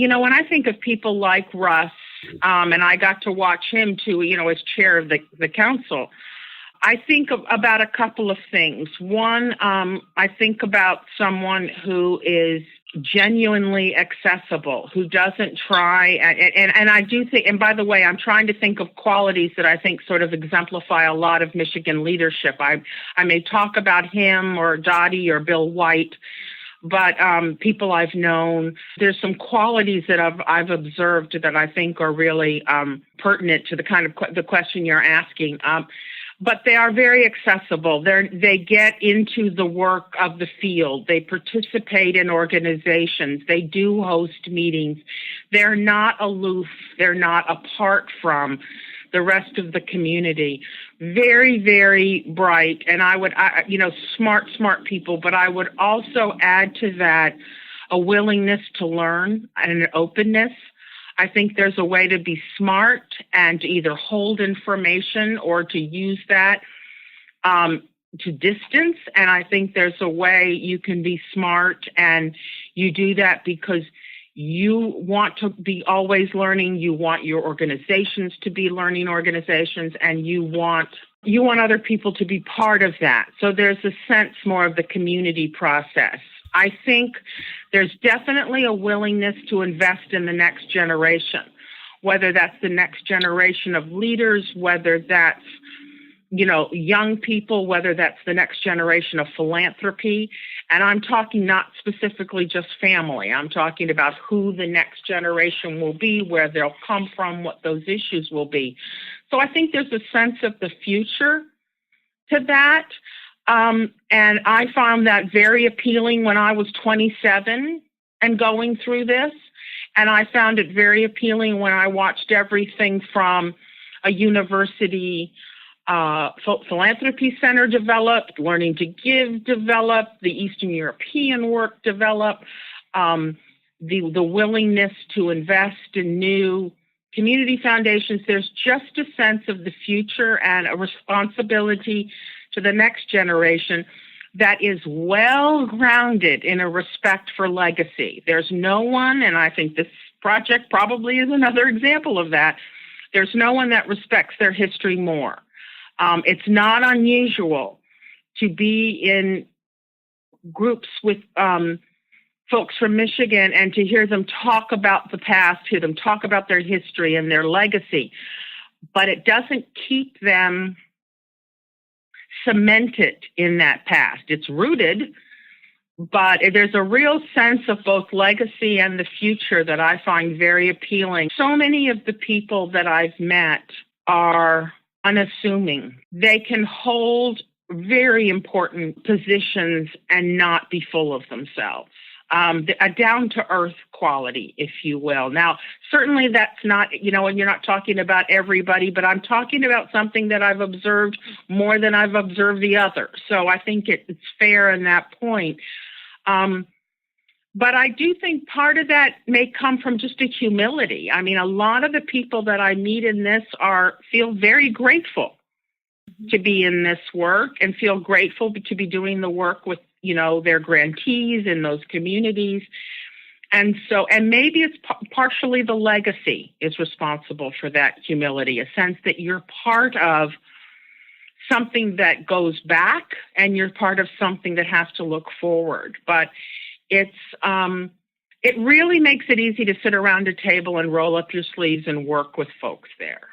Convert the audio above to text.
when I think of people like Russ, and I got to watch him too, as chair of the council, I think about a couple of things. One, I think about someone who is genuinely accessible, who doesn't try, and I do think, and by the way, I'm trying to think of qualities that I think sort of exemplify a lot of Michigan leadership. I may talk about him or Dottie or Bill White, but people I've known, there's some qualities that I've observed that I think are really pertinent to the kind of the question you're asking. But they are very accessible. They get into the work of the field. They participate in organizations. They do host meetings. They're not aloof. They're not apart from the rest of the community. Very, very bright. And smart people. But I would also add to that a willingness to learn and an openness. I think there's a way to be smart and to either hold information or to use that to distance. And I think there's a way you can be smart, and you do that because you want to be always learning. You want your organizations to be learning organizations, and you want other people to be part of that. So there's a sense more of the community process. I think there's definitely a willingness to invest in the next generation, whether that's the next generation of leaders, whether that's, young people, whether that's the next generation of philanthropy. And I'm talking not specifically just family. I'm talking about who the next generation will be, where they'll come from, what those issues will be. So I think there's a sense of the future to that. And I found that very appealing when I was 27 and going through this. And I found it very appealing when I watched everything from a university philanthropy center develop, Learning to Give develop, the Eastern European work develop, the willingness to invest in new community foundations. There's just a sense of the future and a responsibility to the next generation that is well grounded in a respect for legacy. There's no one, and I think this project probably is another example of that, there's no one that respects their history more. It's not unusual to be in groups with folks from Michigan and to hear them talk about the past, hear them talk about their history and their legacy, but it doesn't keep them cemented in that past. It's rooted, but there's a real sense of both legacy and the future that I find very appealing. So many of the people that I've met are unassuming. They can hold very important positions and not be full of themselves. A down-to-earth quality, if you will. Now, certainly that's not, and you're not talking about everybody, but I'm talking about something that I've observed more than I've observed the other. So I think it's fair in that point. But I do think part of that may come from just a humility. I mean, a lot of the people that I meet in this feel very grateful to be in this work and feel grateful to be doing the work with their grantees in those communities. And maybe it's partially the legacy is responsible for that humility, a sense that you're part of something that goes back and you're part of something that has to look forward. But it really makes it easy to sit around a table and roll up your sleeves and work with folks there.